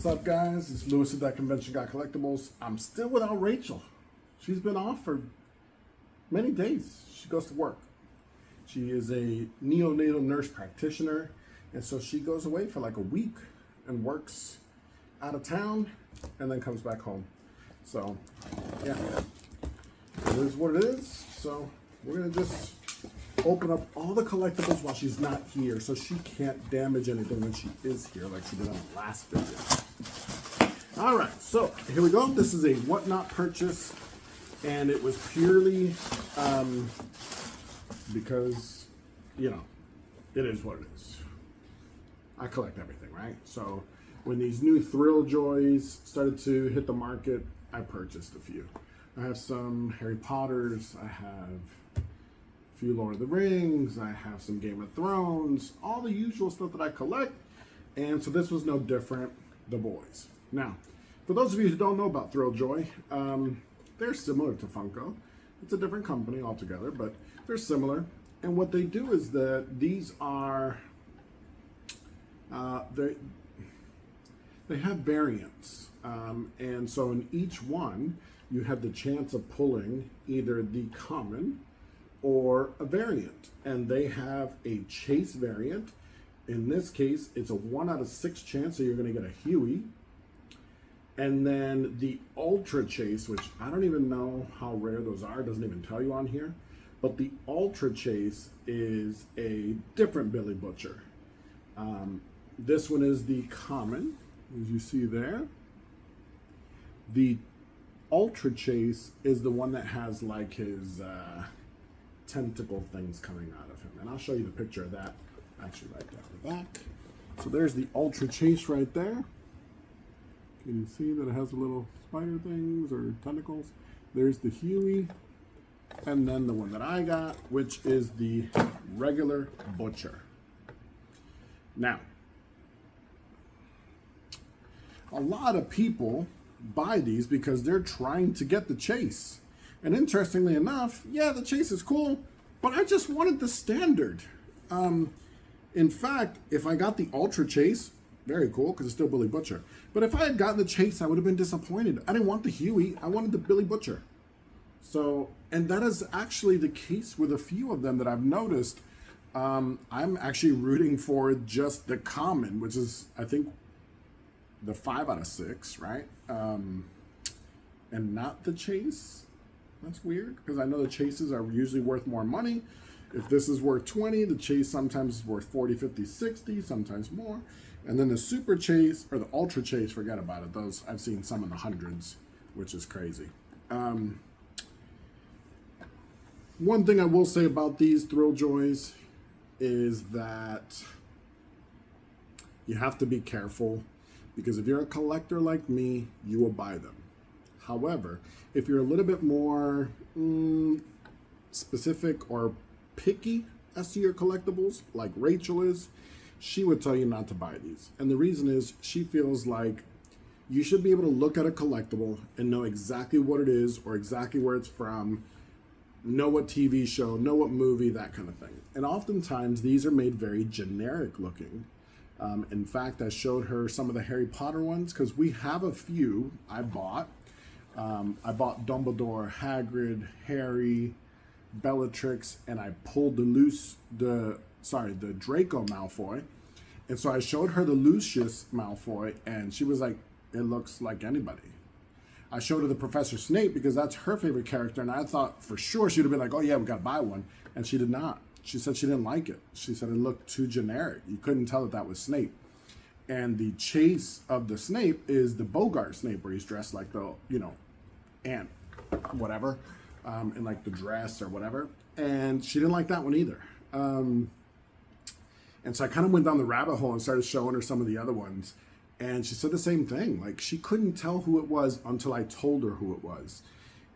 What's up, guys? It's Lewis at That Convention Guy Collectibles. I'm still without Rachel. She's been off for many days. She goes to work. She is a neonatal nurse practitioner, and so she goes away for like a week and works out of town and then comes back home. So, yeah, it is what it is. So we're gonna just open up all the collectibles while she's not here, so she can't damage anything when she is here, like she did on the last video. All right, so here we go. This is a whatnot purchase, and it was purely because, you know, it is what it is. I collect everything, right? So when these new Thrilljoys started to hit the market, I purchased a few. I have some Harry Potters, I have a few Lord of the Rings, I have some Game of Thrones, all the usual stuff that I collect, and so this was no different, the boys. Now, for those of you who don't know about Thrilljoy, they're similar to Funko. It's a different company altogether, but they're similar. And what they do is that these are, they have variants. And so in each one, you have the chance of pulling either the common or a variant. And they have a chase variant. In this case, it's a 1 out of 6 chance that you're gonna get a Huey. And then the Ultra Chase, which I don't even know how rare those are, it doesn't even tell you on here. But the Ultra Chase is a different Billy Butcher. This one is the common, as you see there. The Ultra Chase is the one that has like his tentacle things coming out of him. And I'll show you the picture of that actually right there at the back. So there's the Ultra Chase right there. Can you see that it has the little spider things or tentacles? There's the Huey. And then the one that I got, which is the regular Butcher. Now, a lot of people buy these because they're trying to get the chase. And interestingly enough, yeah, the chase is cool, but I just wanted the standard. In fact, if I got the Ultra Chase, very cool, because it's still Billy Butcher. But if I had gotten the chase, I would have been disappointed. I didn't want the Huey, I wanted the Billy Butcher. So, and that is actually the case with a few of them that I've noticed. I'm actually rooting for just the common, which is, I think, the 5 out of 6, right? And not the chase. That's weird, because I know the chases are usually worth more money. If this is worth 20, the chase sometimes is worth 40, 50, 60, sometimes more. And then the Super Chase, or the Ultra Chase, forget about it. Those, I've seen some in the hundreds, which is crazy. One thing I will say about these Thrilljoys is that you have to be careful, because if you're a collector like me, you will buy them. However, if you're a little bit more specific or picky as to your collectibles, like Rachel is, she would tell you not to buy these. And the reason is she feels like you should be able to look at a collectible and know exactly what it is or exactly where it's from, know what TV show, know what movie, that kind of thing. And oftentimes these are made very generic looking. In fact, I showed her some of the Harry Potter ones because we have a few I bought. I bought Dumbledore, Hagrid, Harry, Bellatrix, and I pulled the Draco Malfoy. And so I showed her the Lucius Malfoy, and she was like, it looks like anybody. I showed her the Professor Snape because that's her favorite character, and I thought for sure she'd have been like, oh yeah, we gotta buy one. And she did not. She said she didn't like it. She said it looked too generic. You couldn't tell that was Snape. And the chase of the Snape is the Bogart Snape, where he's dressed like the, you know, ant, whatever, in like the dress or whatever. And she didn't like that one either. And so I kind of went down the rabbit hole and started showing her some of the other ones. And she said the same thing. Like, she couldn't tell who it was until I told her who it was.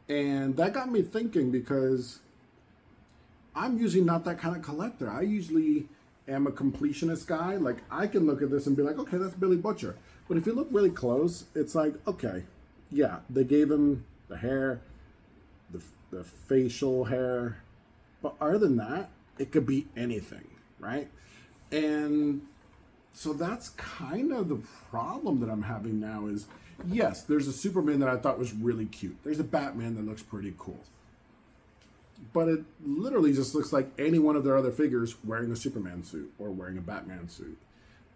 And that got me thinking, because I'm usually not that kind of collector. I usually am a completionist guy. Like, I can look at this and be like, okay, that's Billy Butcher. But if you look really close, it's like, okay, yeah, they gave him the hair, the facial hair. But other than that, it could be anything, right? And So that's kind of the problem that I'm having now is, yes, there's a Superman that I thought was really cute. There's a Batman that looks pretty cool. But it literally just looks like any one of their other figures wearing a Superman suit or wearing a Batman suit.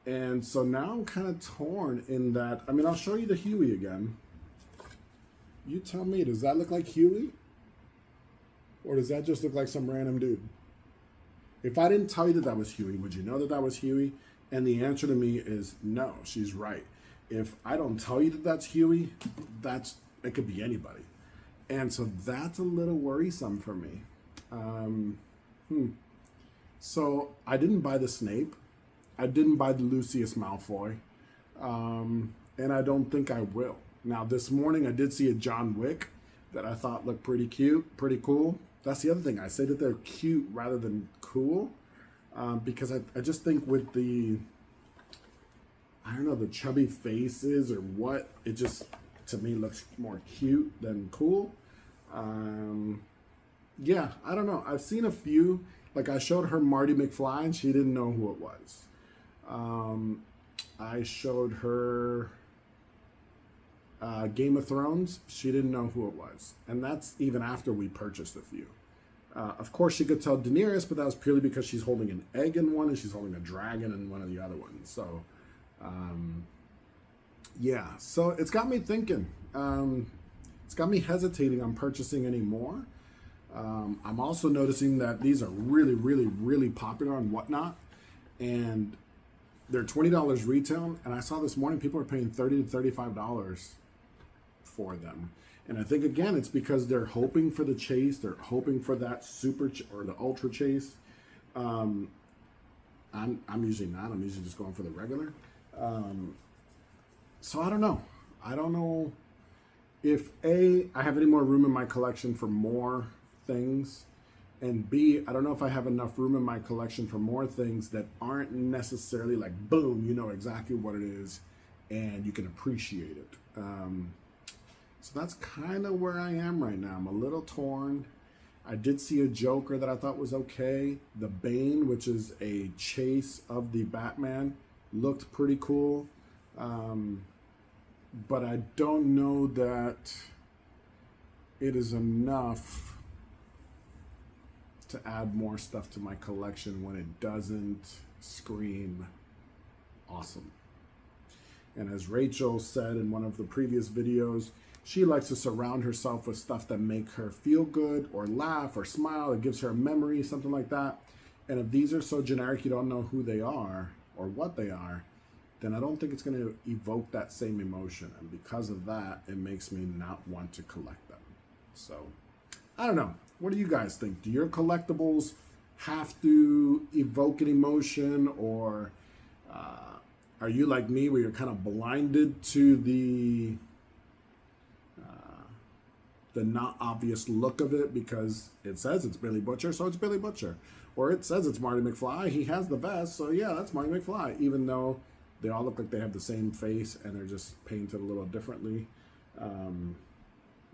And so now I'm kind of torn in that, I mean, I'll show you the Huey again. You tell me, does that look like Huey? Or does that just look like some random dude? If I didn't tell you that that was Huey, would you know that that was Huey? And the answer to me is no, she's right. If I don't tell you that that's Huey, it could be anybody. And so that's a little worrisome for me. So I didn't buy the Snape. I didn't buy the Lucius Malfoy. And I don't think I will. Now, this morning I did see a John Wick that I thought looked pretty cute, pretty cool. That's the other thing. I say that they're cute rather than cool. Because I just think with the, I don't know, the chubby faces or what, it just, to me, looks more cute than cool. Yeah, I don't know. I've seen a few, like I showed her Marty McFly and she didn't know who it was. I showed her Game of Thrones. She didn't know who it was. And that's even after we purchased a few. Of course, she could tell Daenerys, but that was purely because she's holding an egg in one and she's holding a dragon in one of the other ones. So, yeah. So it's got me thinking. It's got me hesitating on purchasing any more. I'm also noticing that these are really, really, really popular on Whatnot. And they're $20 retail. And I saw this morning people are paying $30 to $35 for them. And I think, again, it's because they're hoping for the chase. They're hoping for that or the ultra chase. I'm usually not. I'm usually just going for the regular. So I don't know. I don't know if A, I have any more room in my collection for more things. And B, I don't know if I have enough room in my collection for more things that aren't necessarily like, boom, you know exactly what it is and you can appreciate it. So that's kind of where I am right now. I'm a little torn. I did see a Joker that I thought was okay. The Bane, which is a chase of the Batman, looked pretty cool. But I don't know that it is enough to add more stuff to my collection when it doesn't scream awesome. And as Rachel said in one of the previous videos, she likes to surround herself with stuff that make her feel good or laugh or smile. It gives her a memory, something like that. And if these are so generic, you don't know who they are or what they are, then I don't think it's going to evoke that same emotion. And because of that, it makes me not want to collect them. So, I don't know. What do you guys think? Do your collectibles have to evoke an emotion, or are you like me where you're kind of blinded to the not obvious look of it because it says it's Billy Butcher, so it's Billy Butcher. Or it says it's Marty McFly, he has the vest, so yeah, that's Marty McFly, even though they all look like they have the same face and they're just painted a little differently.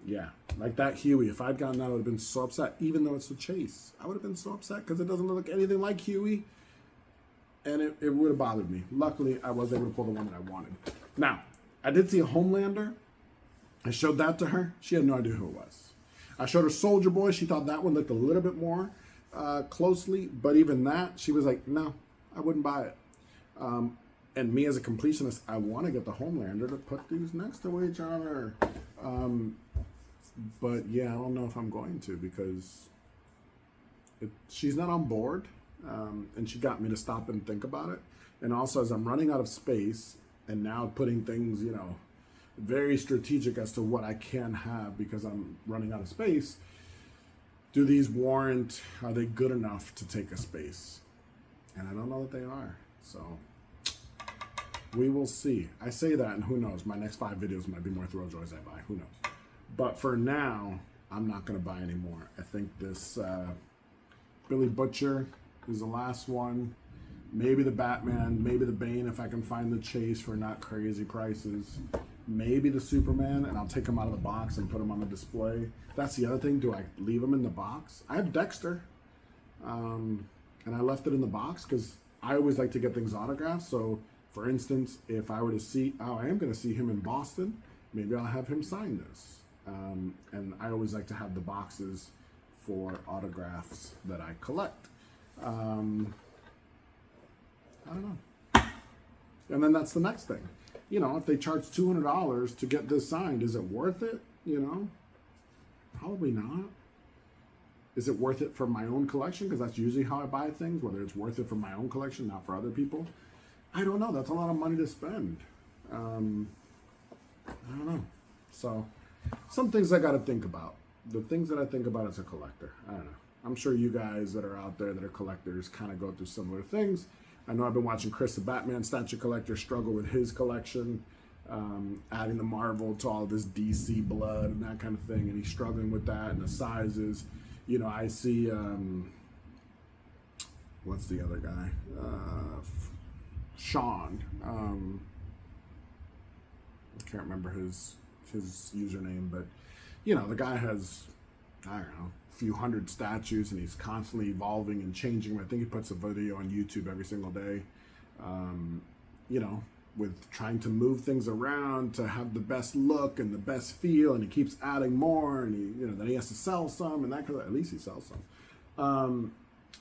Yeah, like that Huey. If I'd gotten that, I would have been so upset, even though it's the chase. I would have been so upset because it doesn't look anything like Huey, and it would have bothered me. Luckily, I was able to pull the one that I wanted. Now, I did see a Homelander. I showed that to her. She had no idea who it was. I showed her Soldier Boy. She thought that one looked a little bit more closely, but even that, she was like, no, I wouldn't buy it. And me as a completionist, I want to get the Homelander to put these next to each other. But yeah, I don't know if I'm going to because she's not on board. And she got me to stop and think about it. And also, as I'm running out of space and now putting things, you know, very strategic as to what I can have because I'm running out of space, do these warrant, are they good enough to take a space? And I don't know that they are. So we will see. I say that, and who knows? My next 5 videos might be more Thrilljoys I buy. Who knows? But for now, I'm not going to buy any more. I think this Billy Butcher is the last one. Maybe the Batman, maybe the Bane if I can find the chase for not crazy prices. Maybe the Superman, and I'll take them out of the box and put them on the display. That's the other thing. Do I leave them in the box? I have Dexter, and I left it in the box because I always like to get things autographed. So For instance, if I were to see, oh, I am going to see him in Boston, maybe I'll have him sign this. And I always like to have the boxes for autographs that I collect. I don't know. And then that's the next thing. You know, if they charge $200 to get this signed, is it worth it? You know, probably not. Is it worth it for my own collection? Because that's usually how I buy things, whether it's worth it for my own collection, not for other people. I don't know. That's a lot of money to spend. I don't know. So, some things I got to think about. The things that I think about as a collector. I don't know. I'm sure you guys that are out there that are collectors kind of go through similar things. I know I've been watching Chris, the Batman statue collector, struggle with his collection, adding the Marvel to all this DC blood and that kind of thing, and he's struggling with that and the sizes. You know, I see, what's the other guy? Sean. I can't remember his username, but, you know, the guy has, I don't know, a few hundred statues, and he's constantly evolving and changing. I think he puts a video on YouTube every single day, you know, with trying to move things around to have the best look and the best feel, and he keeps adding more, and he, you know, then he has to sell some, and that kind of, at least he sells some.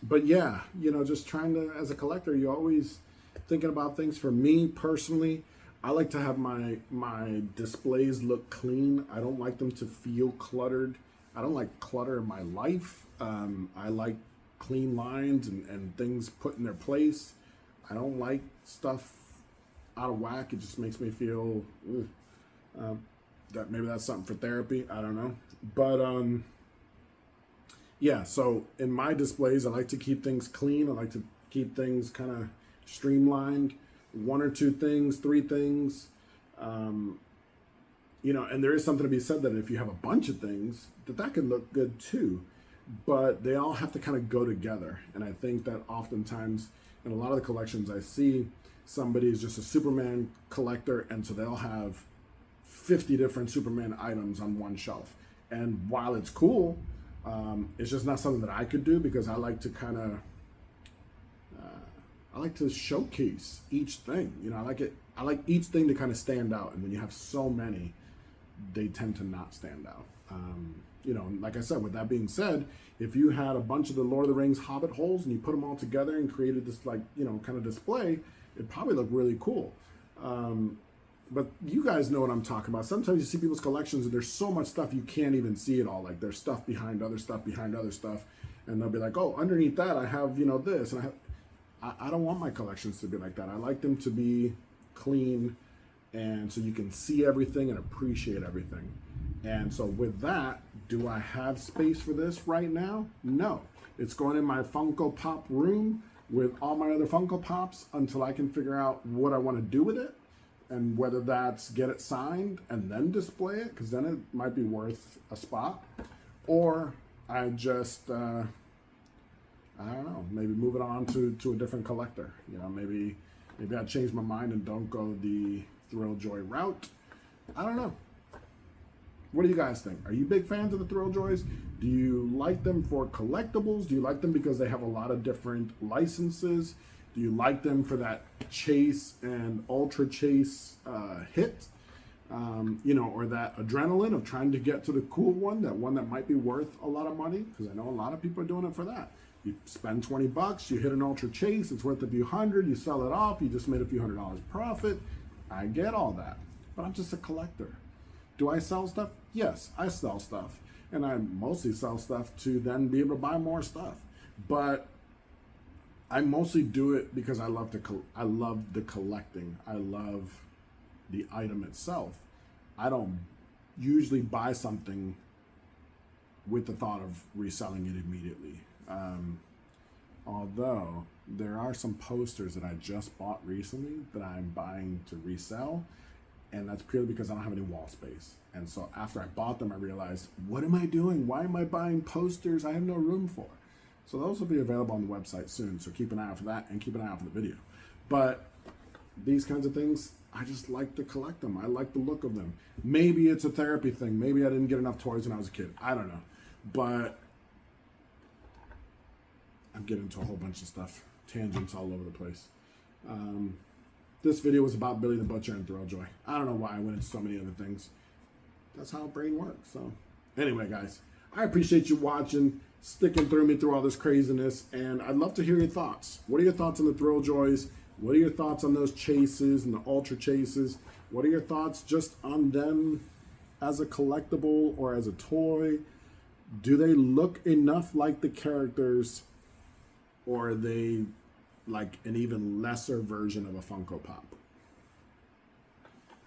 But yeah, you know, just trying to, as a collector, you're always thinking about things. For me personally, I like to have my displays look clean. I don't like them to feel cluttered. I don't like clutter in my life. I like clean lines and things put in their place. I don't like stuff out of whack. It just makes me feel that maybe that's something for therapy. I don't know. But yeah, so in my displays, I like to keep things clean. I like to keep things kind of streamlined. 1 or 2 things, 3 things. You know, and there is something to be said that if you have a bunch of things, that can look good too. But they all have to kind of go together. And I think that oftentimes in a lot of the collections I see, somebody is just a Superman collector, and so they'll have 50 different Superman items on one shelf. And while it's cool, it's just not something that I could do, because I like to kind of, I like to showcase each thing. You know, I like each thing to kind of stand out. And when you have so many, they tend to not stand out. You know, like I said, with that being said, if you had a bunch of the Lord of the Rings Hobbit holes and you put them all together and created this, like, you know, kind of display, it'd probably look really cool. But you guys know what I'm talking about. Sometimes you see people's collections and there's so much stuff you can't even see it all. Like, there's stuff behind other stuff behind other stuff. And they'll be like, oh, underneath that I have, you know, this. And I don't want my collections to be like that. I like them to be clean, and so you can see everything and appreciate everything. And so with that, do I have space for this right now? No. It's going in my Funko Pop room with all my other Funko Pops until I can figure out what I want to do with it, and whether that's get it signed and then display it, because then it might be worth a spot, or I just I don't know, maybe move it on to a different collector. You know, maybe I change my mind and don't go the Thrilljoy route. I don't know. What do you guys think? Are you big fans of the Thrilljoys? Do you like them for collectibles? Do you like them because they have a lot of different licenses? Do you like them for that chase and ultra chase hit? You know, or that adrenaline of trying to get to the cool one, that one that might be worth a lot of money? Because I know a lot of people are doing it for that. You spend $20, you hit an ultra chase, it's worth a few hundred, you sell it off, you just made a few $100 profit. I get all that, but I'm just a collector. Do I sell stuff? Yes, I sell stuff. And I mostly sell stuff to then be able to buy more stuff. But I mostly do it because I love I love the collecting. I love the item itself. I don't usually buy something with the thought of reselling it immediately. Although there are some posters that I just bought recently that I'm buying to resell, and that's purely because I don't have any wall space. And so after I bought them, I realized, what am I doing? Why am I buying posters I have no room for? So those will be available on the website soon, so keep an eye out for that, and keep an eye out for the video. But these kinds of things, I just like to collect them. I like the look of them. Maybe it's a therapy thing. Maybe I didn't get enough toys when I was a kid. I don't know. But I'm getting into a whole bunch of stuff, tangents all over the place. this video was about Billy the Butcher and Thrilljoy. I don't know why I went into so many other things. That's how a brain works. So anyway, guys, I appreciate you watching, sticking through me through all this craziness, and I'd love to hear your thoughts. What are your thoughts on the Thrilljoys? What are your thoughts on those chases and the ultra chases? What are your thoughts just on them as a collectible or as a toy? Do they look enough like the characters, or are they like an even lesser version of a Funko Pop?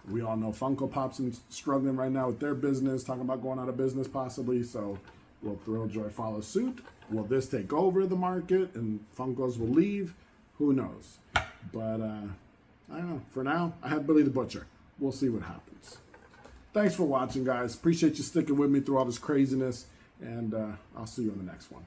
We all know Funko Pop's struggling right now with their business, talking about going out of business possibly. So will Thrilljoy follow suit? Will this take over the market and Funkos will leave? Who knows? But I don't know. For now, I have Billy the Butcher. We'll see what happens. Thanks for watching, guys. Appreciate you sticking with me through all this craziness. And I'll see you on the next one.